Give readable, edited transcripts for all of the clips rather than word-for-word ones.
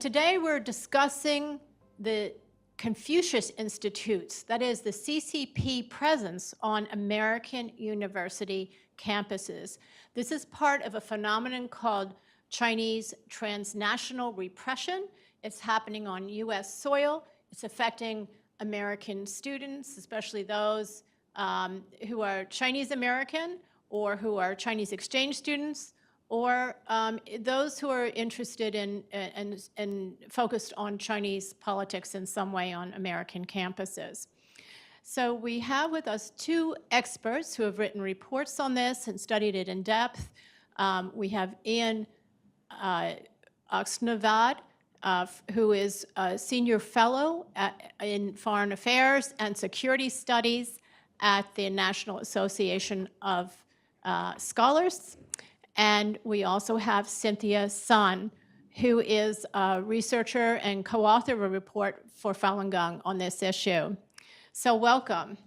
Today we're discussing the Confucius Institute's, that is the CCP presence on American university campuses. This is part of a phenomenon called Chinese transnational repression. It's happening on US soil. It's affecting American students, especially those who are Chinese American or who are Chinese exchange students, or those who are interested in and focused on Chinese politics in some way on American campuses. So we have with us two experts who have written reports on this and studied it in depth. We have Ian Oxnevad, who is a senior fellow in foreign affairs and security studies at the National Association of Scholars. And we also have Cynthia Sun, who is a researcher and co-author of a report for Falun Gong on this issue. So welcome.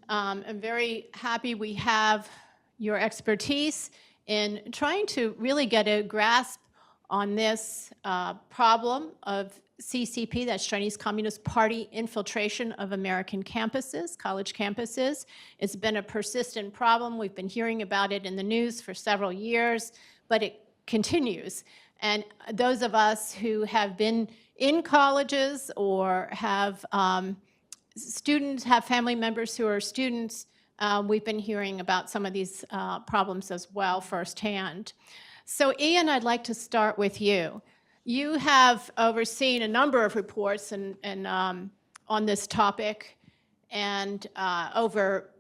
I'm very happy we have your expertise in trying to really get a grasp on this problem of CCP, that's Chinese Communist Party infiltration of American campuses, college campuses. It's been a persistent problem. We've been hearing about it in the news for several years, but it continues. And those of us who have been in colleges or have students, have family members who are students, we've been hearing about some of these problems as well firsthand. So Ian, I'd like to start with you. You have overseen a number of reports on this topic, and over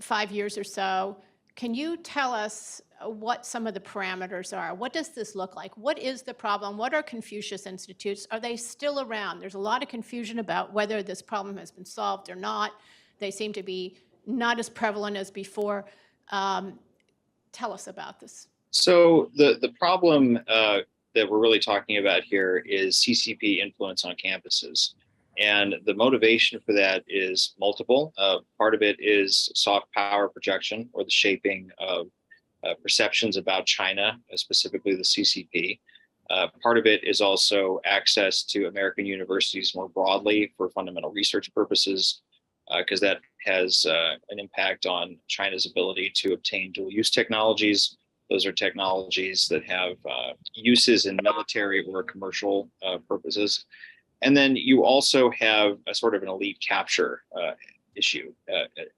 5 years or so. Can you tell us what some of the parameters are? What does this look like? What is the problem? What are Confucius Institutes? Are they still around? There's a lot of confusion about whether this problem has been solved or not. They seem to be not as prevalent as before. Tell us about this. So the problem that we're really talking about here is CCP influence on campuses. And the motivation for that is multiple. Part of it is soft power projection, or the shaping of perceptions about China, specifically the CCP. Part of it is also access to American universities more broadly for fundamental research purposes, because that has an impact on China's ability to obtain dual-use technologies. Those are technologies that have uses in military or commercial purposes. And then you also have a sort of an elite capture issue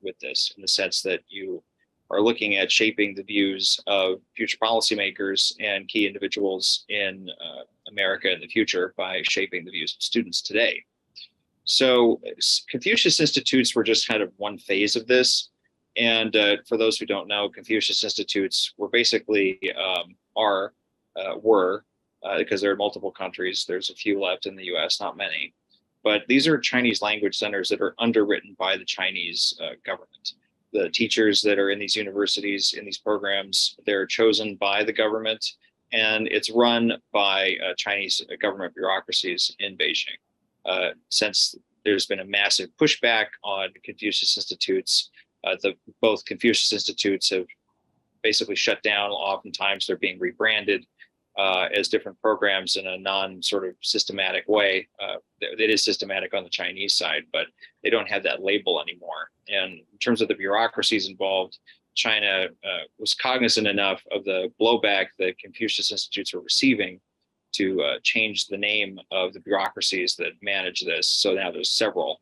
with this, in the sense that you are looking at shaping the views of future policymakers and key individuals in America in the future by shaping the views of students today. So Confucius Institutes were just kind of one phase of this. And for those who don't know, Confucius Institutes were basically, because there are multiple countries, there's a few left in the US, not many, but these are Chinese language centers that are underwritten by the Chinese government. The teachers that are in these universities, in these programs, they're chosen by the government, and it's run by Chinese government bureaucracies in Beijing. Since there's been a massive pushback on Confucius Institutes, both Confucius Institutes have basically shut down. Oftentimes they're being rebranded as different programs in a non-sort of systematic way. It is systematic on the Chinese side, but they don't have that label anymore. And in terms of the bureaucracies involved, China was cognizant enough of the blowback that Confucius Institutes were receiving to change the name of the bureaucracies that manage this. So now there's several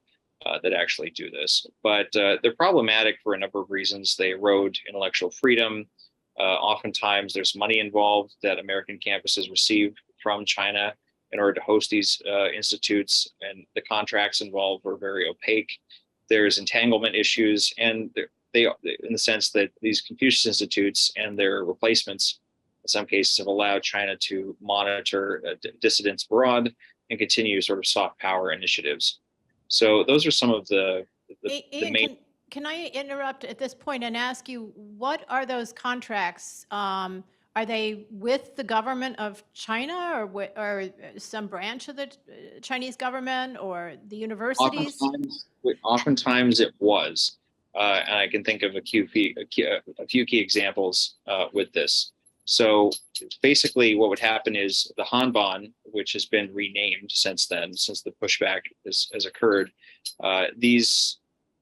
that actually do this. But they're problematic for a number of reasons. They erode intellectual freedom. Oftentimes there's money involved that American campuses receive from China in order to host these institutes, and the contracts involved are very opaque. There's entanglement issues, and they, in the sense that these Confucius Institutes and their replacements, in some cases, have allowed China to monitor dissidents abroad and continue sort of soft power initiatives. So those are some of the Ian, main. Can I interrupt at this point and ask you, what are those contracts? Are they with the government of China, or some branch of the Chinese government, or the universities? Oftentimes it was, and I can think of a few key examples with this. So basically what would happen is the Hanban, which has been renamed since then, since the pushback has occurred, these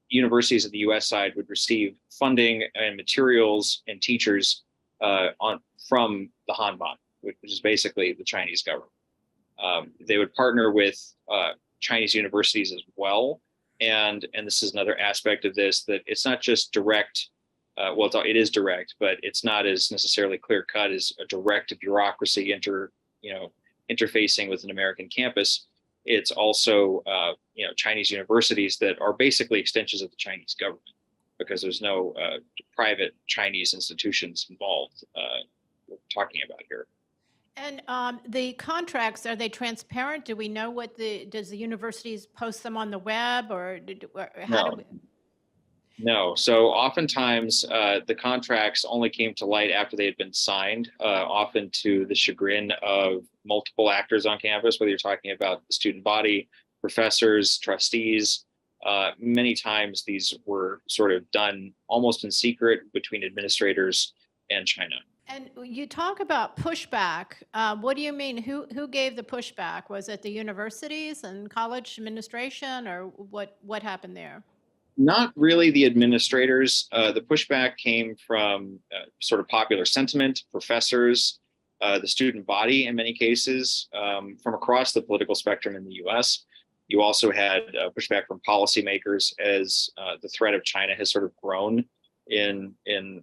universities at the US side would receive funding and materials and teachers from the Hanban, which is basically the Chinese government. They would partner with Chinese universities as well. And this is another aspect of this, that it's not just direct. Well, it is direct, but it's not as necessarily clear cut as a direct bureaucracy interfacing with an American campus. It's also Chinese universities that are basically extensions of the Chinese government, because there's no private Chinese institutions involved we're talking about here. And the contracts, are they transparent? Do we know does the universities post them on the web, or how do we? No. So oftentimes the contracts only came to light after they had been signed, often to the chagrin of multiple actors on campus, whether you're talking about the student body, professors, trustees. Many times these were sort of done almost in secret between administrators and China. And you talk about pushback. What do you mean? Who gave the pushback? Was it the universities and college administration, or what happened there? Not really the administrators. The pushback came from sort of popular sentiment, professors, the student body in many cases, from across the political spectrum in the US. You also had pushback from policymakers as the threat of China has sort of grown in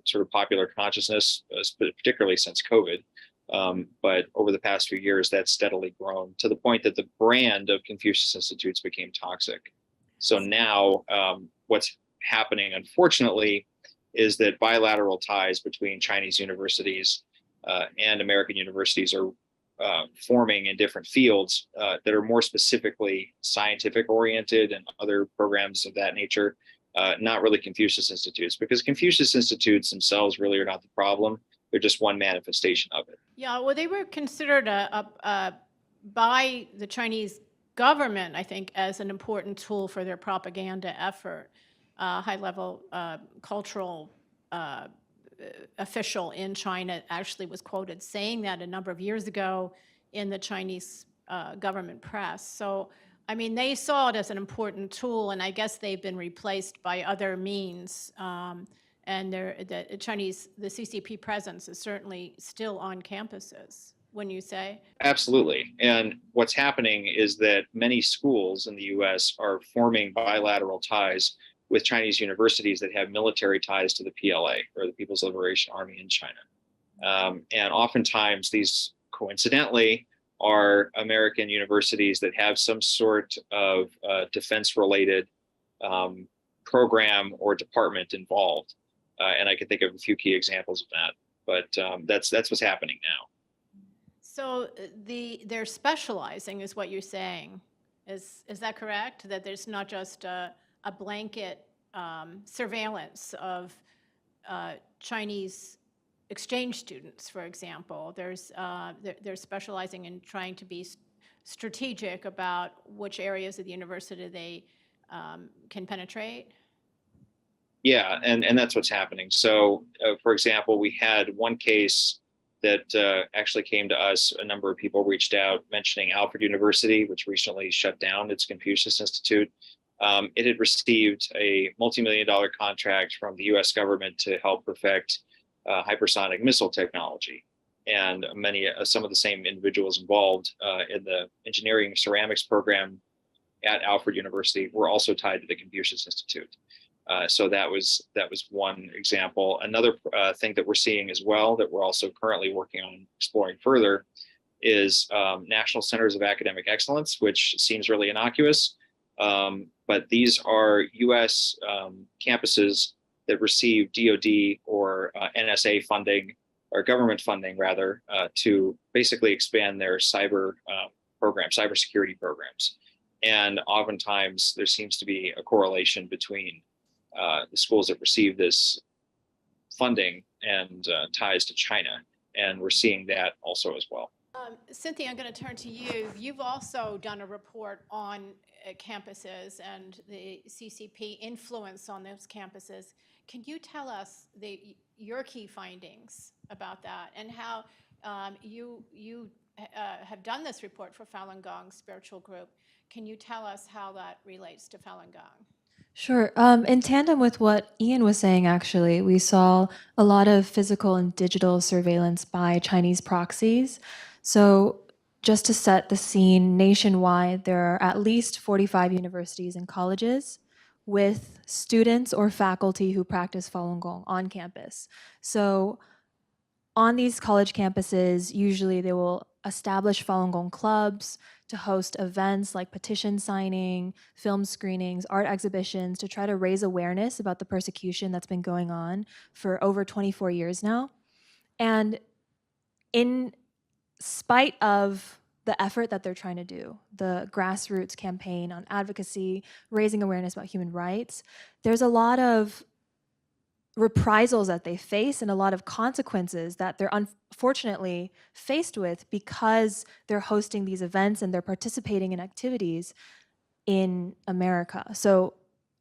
sort of popular consciousness, particularly since COVID. But over the past few years, that's steadily grown to the point that the brand of Confucius Institutes became toxic. So now what's happening, unfortunately, is that bilateral ties between Chinese universities and American universities are forming in different fields that are more specifically scientific oriented and other programs of that nature, not really Confucius Institutes, because Confucius Institutes themselves really are not the problem. They're just one manifestation of it. Yeah, well, they were considered by the Chinese government, I think, as an important tool for their propaganda effort. High-level cultural official in China actually was quoted saying that a number of years ago in the Chinese government press. So, I mean, they saw it as an important tool, and I guess they've been replaced by other means. And the CCP presence is certainly still on campuses, wouldn't you say? Absolutely. And what's happening is that many schools in the US are forming bilateral ties with Chinese universities that have military ties to the PLA, or the People's Liberation Army in China. And oftentimes these, coincidentally, are American universities that have some sort of defense-related program or department involved. And I can think of a few key examples of that, but that's what's happening now. So they're specializing, is what you're saying. Is that correct? That there's not just a blanket surveillance of Chinese exchange students, for example. They're specializing in trying to be strategic about which areas of the university they can penetrate. Yeah, and that's what's happening. So, for example, we had one case that actually came to us. A number of people reached out mentioning Alfred University, which recently shut down its Confucius Institute. It had received a multi-million-dollar contract from the US government to help perfect hypersonic missile technology. And some of the same individuals involved in the engineering ceramics program at Alfred University were also tied to the Confucius Institute. So that was one example. Another thing that we're seeing as well, that we're also currently working on exploring further, is National Centers of Academic Excellence, which seems really innocuous. But these are US campuses that receive DoD or NSA funding, or government funding rather, to basically expand their cybersecurity programs. And oftentimes there seems to be a correlation between the schools that receive this funding and ties to China. And we're seeing that also as well. Cynthia, I'm going to turn to you. You've also done a report on campuses and the CCP influence on those campuses. Can you tell us your key findings about that and how you have done this report for Falun Gong Spiritual Group. Can you tell us how that relates to Falun Gong? Sure. In tandem with what Ian was saying, actually, we saw a lot of physical and digital surveillance by Chinese proxies. So just to set the scene, nationwide, there are at least 45 universities and colleges with students or faculty who practice Falun Gong on campus. So on these college campuses, usually they will establish Falun Gong clubs to host events like petition signing, film screenings, art exhibitions to try to raise awareness about the persecution that's been going on for over 24 years now. And in spite of the effort that they're trying to do, the grassroots campaign on advocacy, raising awareness about human rights, there's a lot of reprisals that they face and a lot of consequences that they're unfortunately faced with because they're hosting these events and they're participating in activities in America. So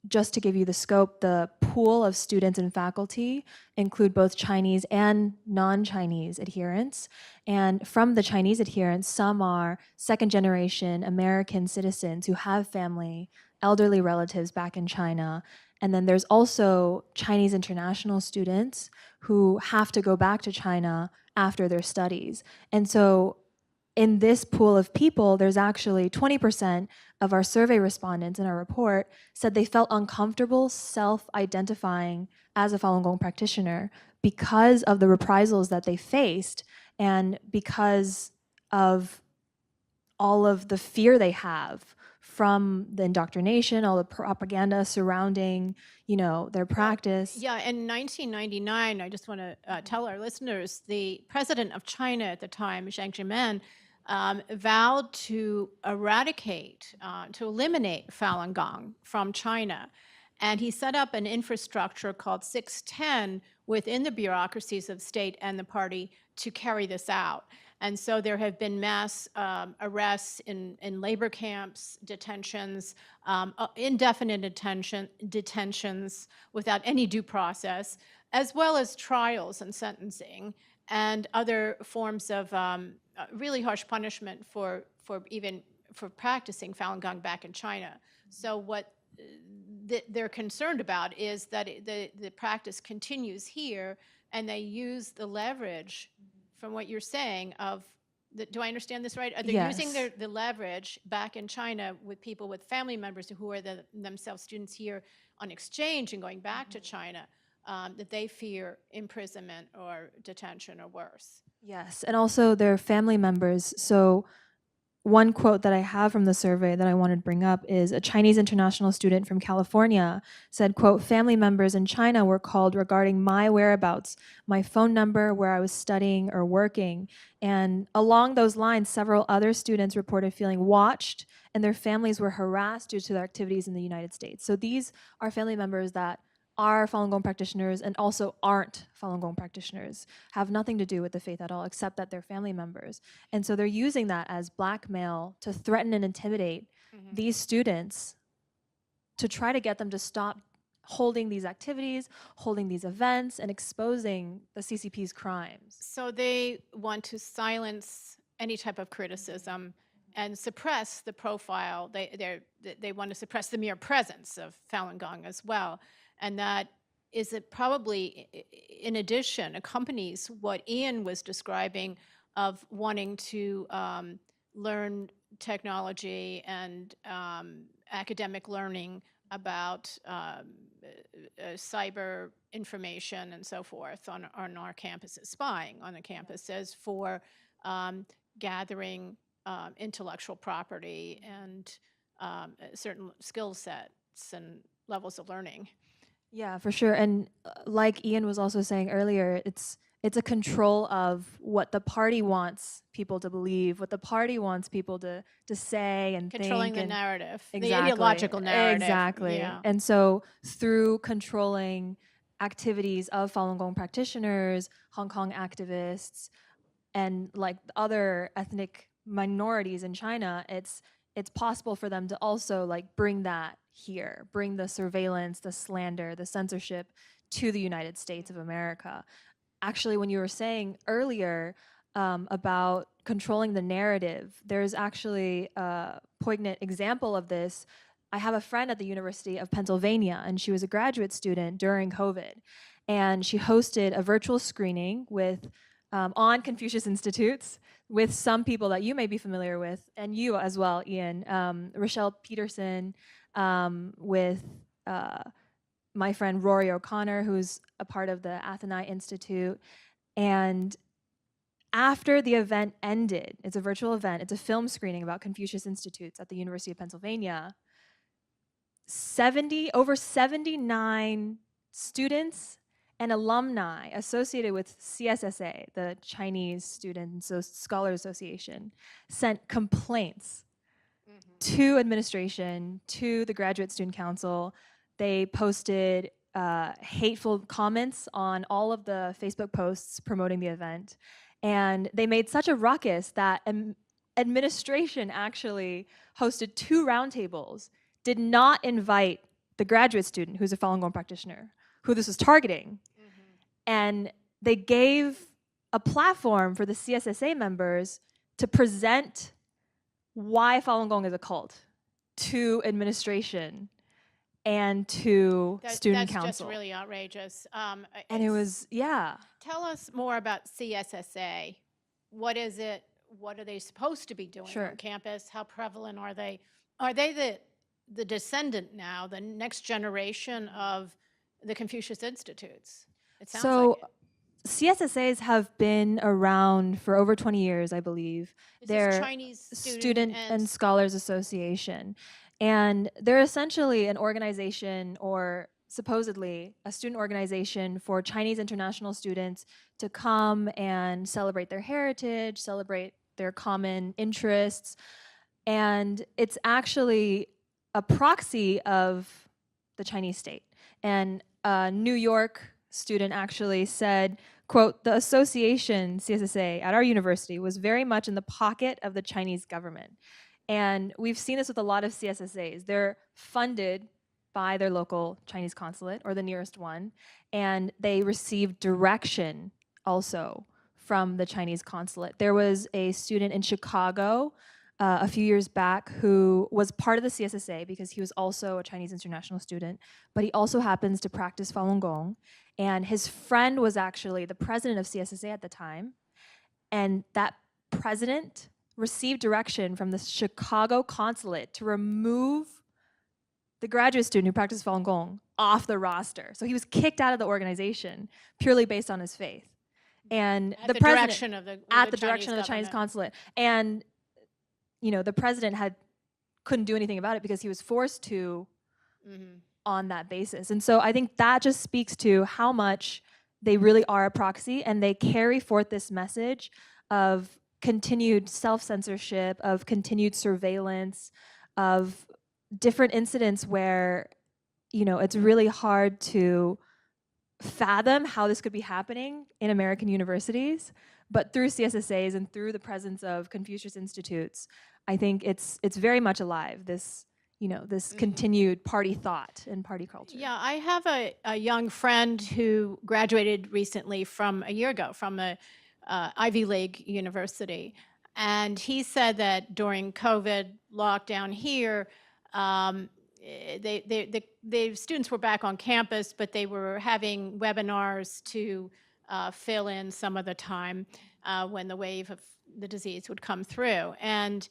just to give you the scope, the pool of students and faculty include both Chinese and non-Chinese adherents. And from the Chinese adherents, some are second-generation American citizens who have family, elderly relatives back in China. And then there's also Chinese international students who have to go back to China after their studies. And so in this pool of people, there's actually 20% of our survey respondents in our report said they felt uncomfortable self-identifying as a Falun Gong practitioner because of the reprisals that they faced and because of all of the fear they have from the indoctrination, all the propaganda surrounding, their practice. Yeah, in 1999, I just want to tell our listeners, the president of China at the time, Jiang Zemin, vowed to eradicate, to eliminate Falun Gong from China. And he set up an infrastructure called 610 within the bureaucracies of state and the party to carry this out. And so there have been mass arrests in labor camps, detentions, indefinite detentions without any due process, as well as trials and sentencing and other forms of really harsh punishment for practicing Falun Gong back in China. So what they're concerned about is that the practice continues here, and they use the leverage from what you're saying do I understand this right? Are they Yes. using the leverage back in China with people with family members who are themselves students here on exchange and going back to China, that they fear imprisonment or detention or worse? Yes, and also their family members. So one quote that I have from the survey that I wanted to bring up is a Chinese international student from California said, quote, "Family members in China were called regarding my whereabouts, my phone number, where I was studying or working." And along those lines, several other students reported feeling watched and their families were harassed due to their activities in the United States. So these are family members that are Falun Gong practitioners and also aren't Falun Gong practitioners, have nothing to do with the faith at all, except that they're family members. And so they're using that as blackmail to threaten and intimidate these students to try to get them to stop holding these activities, holding these events, and exposing the CCP's crimes. So they want to silence any type of criticism and suppress the profile. They want to suppress the mere presence of Falun Gong as well. And that is it probably, in addition, accompanies what Ian was describing of wanting to learn technology and academic learning about cyber information and so forth on our campuses, spying on the campuses for gathering intellectual property and certain skill sets and levels of learning. Yeah, for sure. And like Ian was also saying earlier, it's a control of what the party wants people to believe, what the party wants people to say and Controlling think. the narrative, Exactly. the ideological narrative. Exactly. Yeah. And so through controlling activities of Falun Gong practitioners, Hong Kong activists, and like other ethnic minorities in China, it's possible for them to also like bring that here, bring the surveillance, the slander, the censorship to the United States of America. Actually, when you were saying earlier about controlling the narrative, there's actually a poignant example of this. I have a friend at the University of Pennsylvania, and she was a graduate student during COVID. And she hosted a virtual screening with on Confucius Institutes with some people that you may be familiar with, and you as well, Ian. Rochelle Peterson, with my friend Rory O'Connor, who's a part of the Athenae Institute. And after the event ended, it's a virtual event, it's a film screening about Confucius Institutes at the University of Pennsylvania, over 79 students and alumni associated with CSSA, the Chinese Student Scholars Association, sent complaints to administration, to the Graduate Student Council. They posted hateful comments on all of the Facebook posts promoting the event. And they made such a ruckus that administration actually hosted 2 roundtables, did not invite the graduate student who's a Falun Gong practitioner, who this was targeting. And they gave a platform for the CSSA members to present why Falun Gong is a cult to administration and to student council. That's just really outrageous. And it was, yeah. Tell us more about CSSA. What is it? What are they supposed to be doing on campus? How prevalent are they? Are they the descendant now, the next generation of the Confucius Institutes? It sounds like it. CSSAs have been around for over 20 years, I believe. They're Chinese Student and Scholars Association. And they're essentially an organization, or supposedly a student organization for Chinese international students to come and celebrate their heritage, celebrate their common interests. And it's actually a proxy of the Chinese state. And a New York student actually said, quote, "The association, CSSA, at our university was very much in the pocket of the Chinese government." And we've seen this with a lot of CSSAs. They're funded by their local Chinese consulate, or the nearest one, and they receive direction also from the Chinese consulate. There was a student in Chicago a few years back who was part of the CSSA because he was also a Chinese international student, but he also happens to practice Falun Gong. And his friend was actually the president of CSSA at the time. And that president received direction from the Chicago consulate to remove the graduate student who practiced Falun Gong off the roster. So he was kicked out of the organization purely based on his faith. And the direction of the Chinese consulate. And you know, the president couldn't do anything about it because he was forced to on that basis. And so I think that just speaks to how much they really are a proxy, and they carry forth this message of continued self-censorship, of continued surveillance, of different incidents where, you know, it's really hard to fathom how this could be happening in American universities. But through CSSAs and through the presence of Confucius Institutes, I think it's very much alive, this, you know, this continued party thought and party culture. Yeah, I have a young friend who graduated recently a year ago from a Ivy League university. And he said that during COVID lockdown here, the students were back on campus, but they were having webinars to fill in some of the time when the wave of the disease would come through. And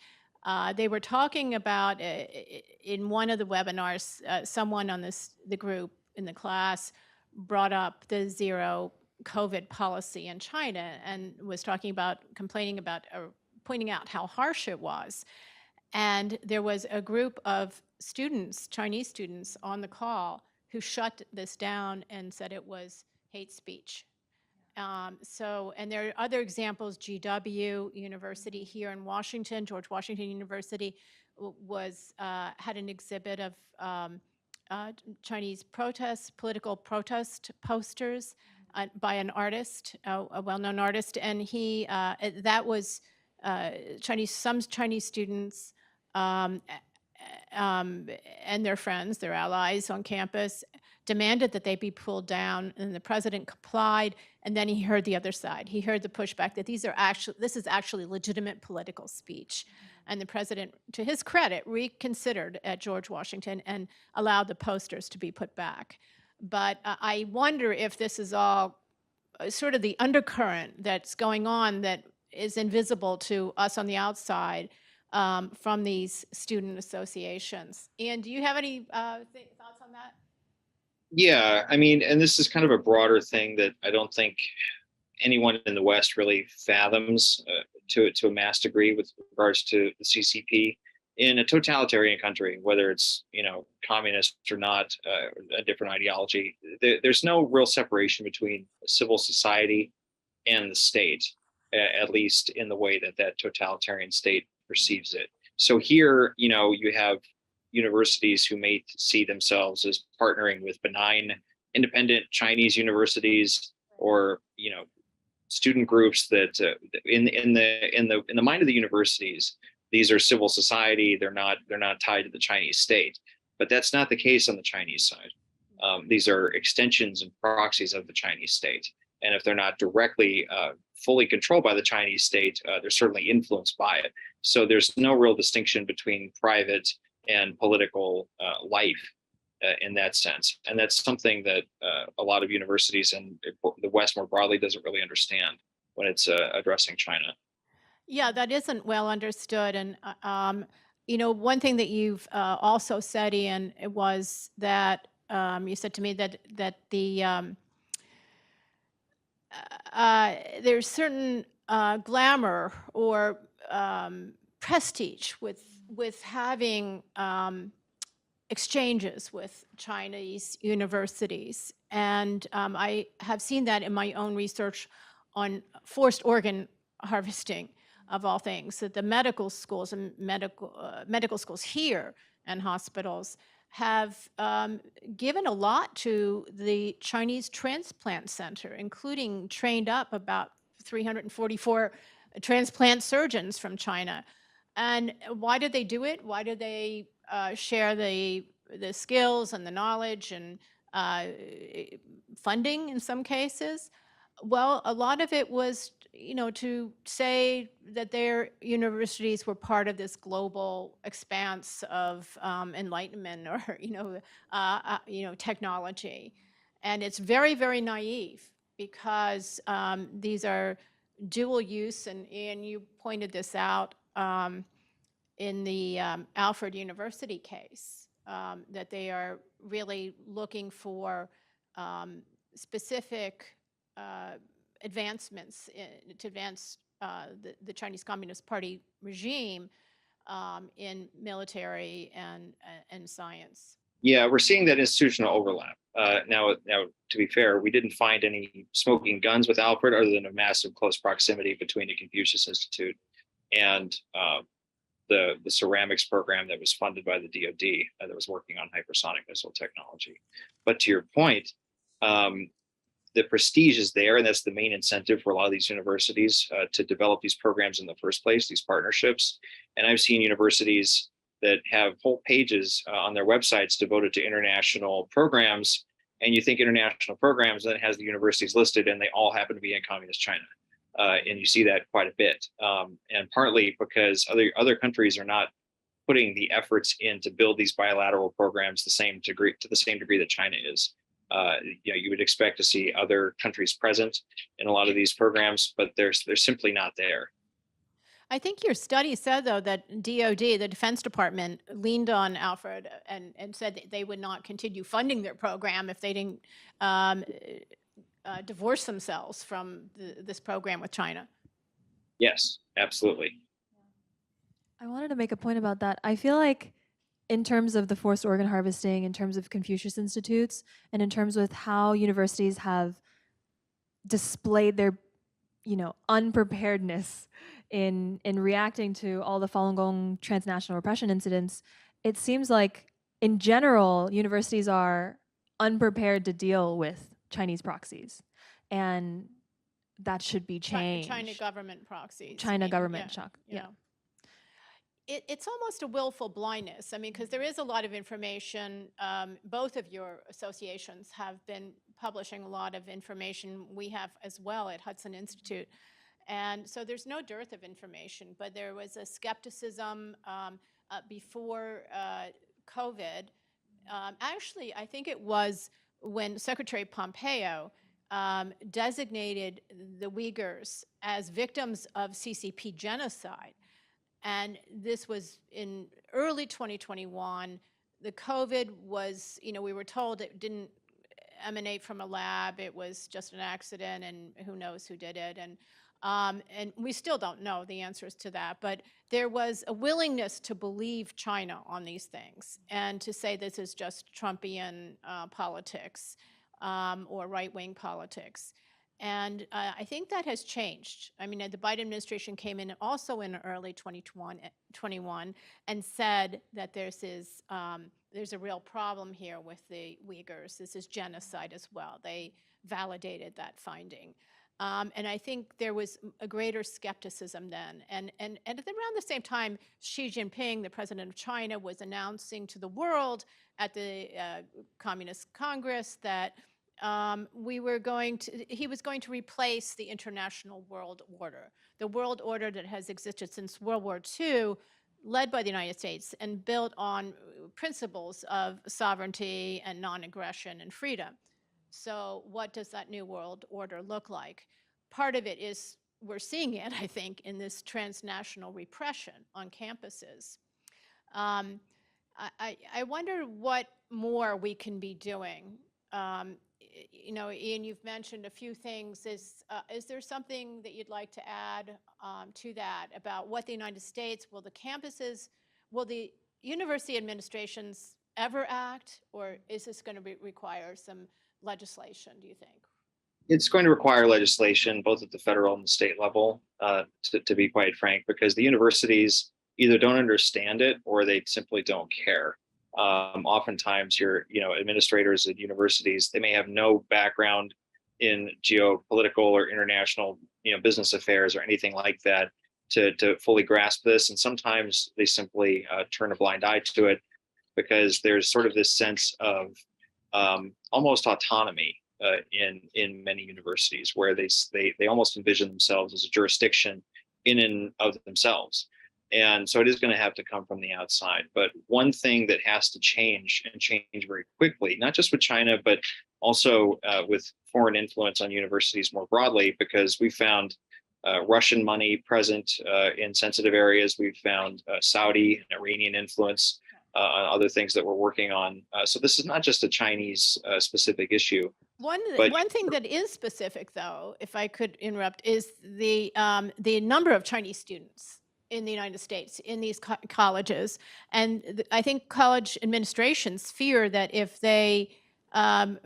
they were talking about, in one of the webinars, someone on the group in the class brought up the zero COVID policy in China and was complaining about, or pointing out how harsh it was. And there was a group of students, Chinese students, on the call who shut this down and said it was hate speech. And there are other examples. GW University here in Washington, George Washington University, had an exhibit of Chinese political protest posters by an artist, a well-known artist, and that was some Chinese students and their friends, their allies on campus, demanded that they be pulled down, and the president complied. And then he heard the other side. He heard the pushback that this is actually legitimate political speech. And the president, to his credit, reconsidered at George Washington and allowed the posters to be put back. But I wonder if this is all sort of the undercurrent that's going on that is invisible to us on the outside from these student associations. Ian, do you have any thoughts on that? Yeah, I mean, and this is kind of a broader thing that I don't think anyone in the West really fathoms to a mass degree with regards to the CCP. In a totalitarian country, whether it's communist or not, a different ideology, there's no real separation between civil society and the state, at least in the way that totalitarian state perceives it. So here, you have universities who may see themselves as partnering with benign, independent Chinese universities, or student groups that in the mind of the universities, these are civil society. They're not tied to the Chinese state, but that's not the case on the Chinese side. These are extensions and proxies of the Chinese state, and if they're not directly fully controlled by the Chinese state, they're certainly influenced by it. So there's no real distinction between private and political life in that sense. And that's something that a lot of universities and the West more broadly doesn't really understand when it's addressing China. Yeah, that isn't well understood. And, one thing that you've also said, Ian, was that you said to me that the there's certain glamour or prestige with having exchanges with Chinese universities. And I have seen that in my own research on forced organ harvesting, of all things, that the medical schools and medical schools here and hospitals have given a lot to the Chinese Transplant Center, including trained up about 344 transplant surgeons from China. And why did they do it? Why did they share the skills and the knowledge and funding in some cases? Well, a lot of it was, to say that their universities were part of this global expanse of enlightenment or, technology. And it's very, very naive because these are dual use, and you pointed this out in the Alfred University case, that they are really looking for specific advancements to advance the Chinese Communist Party regime in military and science. Yeah, we're seeing that institutional overlap. Now, to be fair, we didn't find any smoking guns with Alfred other than a massive close proximity between the Confucius Institute and the ceramics program that was funded by the DoD that was working on hypersonic missile technology. But to your point, the prestige is there, and that's the main incentive for a lot of these universities to develop these programs in the first place, these partnerships. And I've seen universities that have whole pages on their websites devoted to international programs, and you think international programs, and then it has the universities listed, and they all happen to be in communist China. And you see that quite a bit, and partly because other countries are not putting the efforts in to build these bilateral programs to the same degree that China is. You would expect to see other countries present in a lot of these programs, but they're simply not there. I think your study said, though, that DoD, the Defense Department, leaned on Alfred and said that they would not continue funding their program if they didn't divorce themselves from this program with China. Yes, absolutely. I wanted to make a point about that. I feel like in terms of the forced organ harvesting, in terms of Confucius Institutes, and in terms of how universities have displayed their, unpreparedness in reacting to all the Falun Gong transnational repression incidents, it seems like, in general, universities are unprepared to deal with Chinese proxies, and that should be changed. China government proxies. China government shock. Yeah. It's almost a willful blindness. I mean, because there is a lot of information. Both of your associations have been publishing a lot of information. We have as well at Hudson Institute. And so there's no dearth of information, but there was a skepticism before COVID. Actually, I think it was when Secretary Pompeo designated the Uyghurs as victims of CCP genocide. And this was in early 2021. The COVID was, we were told it didn't emanate from a lab. It was just an accident, and who knows who did it. And we still don't know the answers to that. But there was a willingness to believe China on these things and to say this is just Trumpian politics or right-wing politics. And I think that has changed. I mean, the Biden administration came in also in early 2021 and said that there's a real problem here with the Uyghurs. This is genocide as well. They validated that finding. And I think there was a greater skepticism then. And around the same time, Xi Jinping, the president of China, was announcing to the world at the Communist Congress that he was going to replace the international world order, the world order that has existed since World War II, led by the United States and built on principles of sovereignty and non-aggression and freedom. So what does that new world order look like? Part of it is, we're seeing it, I think, in this transnational repression on campuses. I wonder what more we can be doing. Ian, you've mentioned a few things. Is there something that you'd like to add to that about what the United States, will the campuses, will the university administrations ever act, or is this going to require some legislation, do you think? It's going to require legislation, both at the federal and the state level, to be quite frank, because the universities either don't understand it or they simply don't care. Oftentimes, administrators at universities, they may have no background in geopolitical or international, business affairs or anything like that to fully grasp this. And sometimes they simply turn a blind eye to it because there's sort of this sense of almost autonomy in many universities, where they almost envision themselves as a jurisdiction in and of themselves. And so it is going to have to come from the outside. But one thing that has to change, and change very quickly, not just with China, but also with foreign influence on universities more broadly, because we found Russian money present in sensitive areas. We've found Saudi and Iranian influence on other things that we're working on. So this is not just a Chinese specific issue. One thing that is specific, though, if I could interrupt, is the number of Chinese students in the United States in these colleges. And I think college administrations fear that if they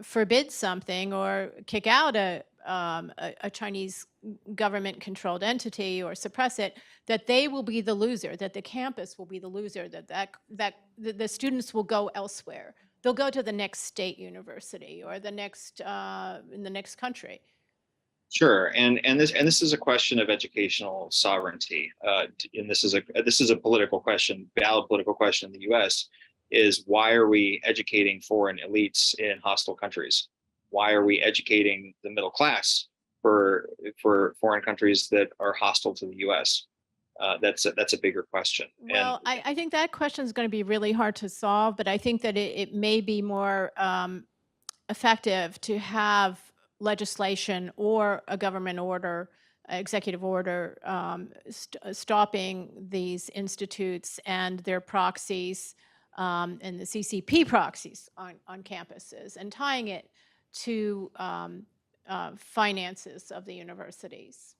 forbid something or kick out a Chinese government-controlled entity or suppress it, that they will be the loser, that the campus will be the loser, that the students will go elsewhere. They'll go to the next state university or the next in the next country. Sure, and this is a question of educational sovereignty, and this is a political question, valid political question in the U.S. Is why are we educating foreign elites in hostile countries? Why are we educating the middle class for foreign countries that are hostile to the U.S.? That's a bigger question. Well, I think that question is going to be really hard to solve, but I think that it may be more effective to have legislation or a government order, executive order, stopping these institutes and their proxies and the CCP proxies on campuses, and tying it to finances of the universities.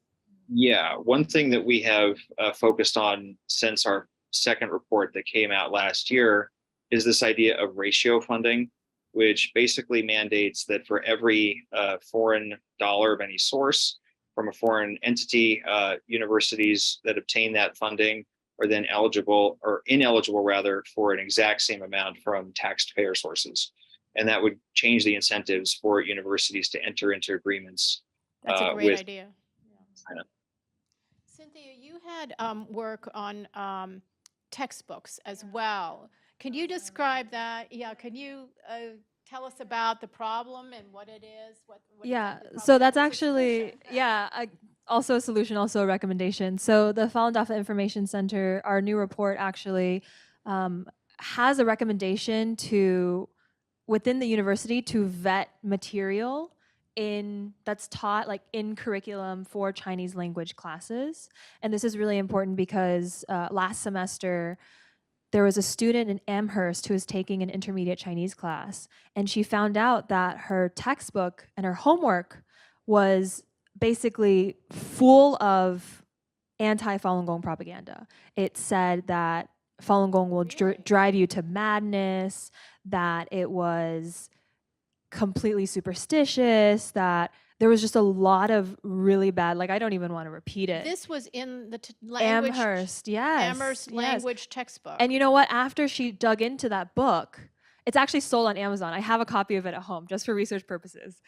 Yeah, one thing that we have focused on since our second report that came out last year is this idea of ratio funding, which basically mandates that for every foreign dollar of any source from a foreign entity, universities that obtain that funding are then eligible or ineligible rather for an exact same amount from taxpayer sources. And that would change the incentives for universities to enter into agreements. That's a great idea. China. Cynthia, you had work on textbooks as well. Can you describe that? Yeah, can you tell us about the problem and what it is? What Yeah, exactly the so problem that's is? actually, also a solution, also a recommendation. So the Falun Dafa Information Center, our new report actually has a recommendation to, within the university, to vet material that's taught like in curriculum for Chinese language classes. And this is really important because last semester, there was a student in Amherst who was taking an intermediate Chinese class, and she found out that her textbook and her homework was basically full of anti-Falun Gong propaganda. It said that Falun Gong will Really? drive you to madness, that it was completely superstitious, that there was just a lot of really bad, like I don't even want to repeat it. This was in the language Amherst, yes. Amherst language textbook. And you know what? After she dug into that book, it's actually sold on Amazon. I have a copy of it at home just for research purposes.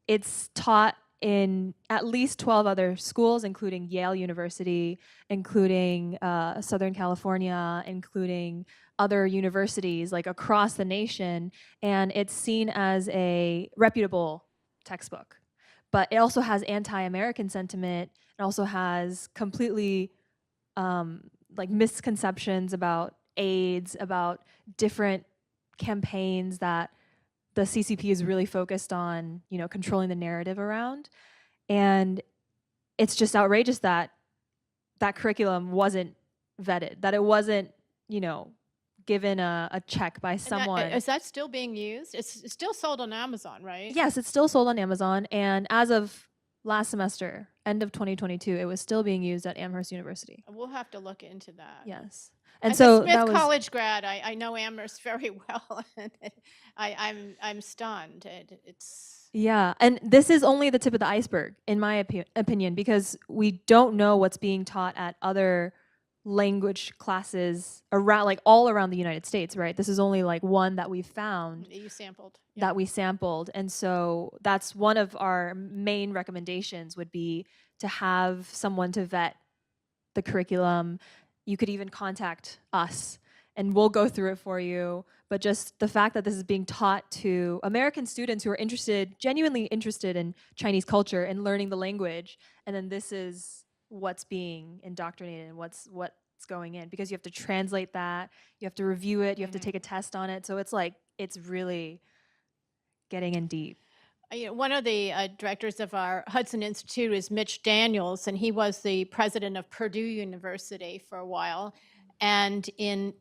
It's taught in at least 12 other schools, including Yale University, including Southern California, including other universities like across the nation. And it's seen as a reputable textbook. But it also has anti-American sentiment. It also has completely like misconceptions about AIDS, about different campaigns that the CCP is really focused on, you know, controlling the narrative around. And it's just outrageous that that curriculum wasn't vetted, that it wasn't, you know, given a check by someone. Is that still being used? It's still sold on Amazon, right? Yes, it's still sold on Amazon. And as of last semester, end of 2022, it was still being used at Amherst University. We'll have to look into that. Yes. And As so a Smith that was, College grad, I know Amherst very well. And I'm stunned. It's yeah. And this is only the tip of the iceberg, in my opinion, because we don't know what's being taught at other language classes around, like all around the United States, right? This is only like one that we found, you sampled. Yeah. that we sampled. And so that's one of our main recommendations, would be to have someone to vet the curriculum. You could even contact us and we'll go through it for you. But just the fact that this is being taught to American students who are interested, genuinely interested in Chinese culture and learning the language, and then this is what's being indoctrinated and what's going in, because you have to translate that, you have to review it, you have to take a test on it. So it's like, it's really getting in deep. One of the directors of our Hudson Institute is Mitch Daniels, and he was the president of Purdue University for a while. And in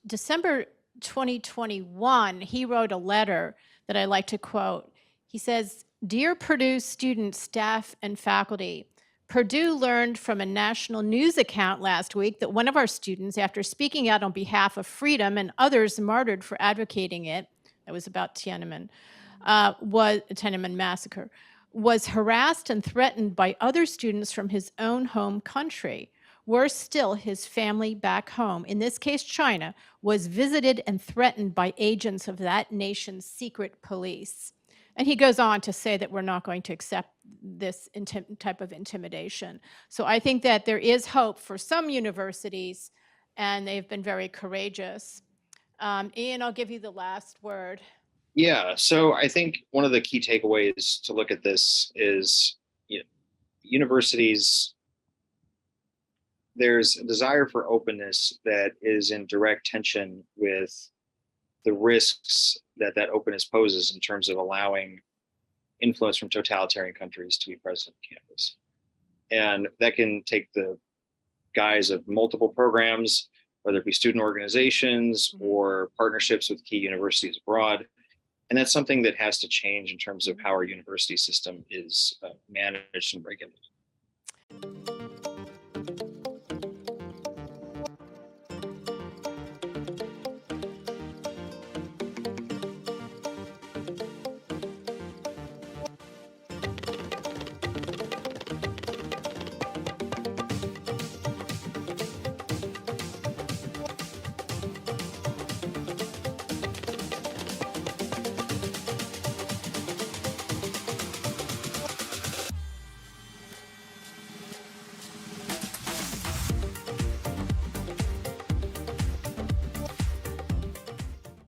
December 2021, he wrote a letter that I like to quote. He says, "Dear Purdue students, staff, and faculty, Purdue learned from a national news account last week that one of our students, after speaking out on behalf of freedom and others martyred for advocating it," that was about Tiananmen, was Tiananmen massacre, was harassed and threatened by other students from his own home country. Worse still, his family back home, in this case China, was visited and threatened by agents of that nation's secret police. And he goes on to say that we're not going to accept this type of intimidation. So I think that there is hope for some universities, and they've been very courageous. Ian, I'll give you the last word. Yeah, so I think one of the key takeaways to look at this is, you know, universities, there's a desire for openness that is in direct tension with the risks that that openness poses in terms of allowing influence from totalitarian countries to be present on campus. And that can take the guise of multiple programs, whether it be student organizations or partnerships with key universities abroad. And that's something that has to change in terms of how our university system is managed and regulated.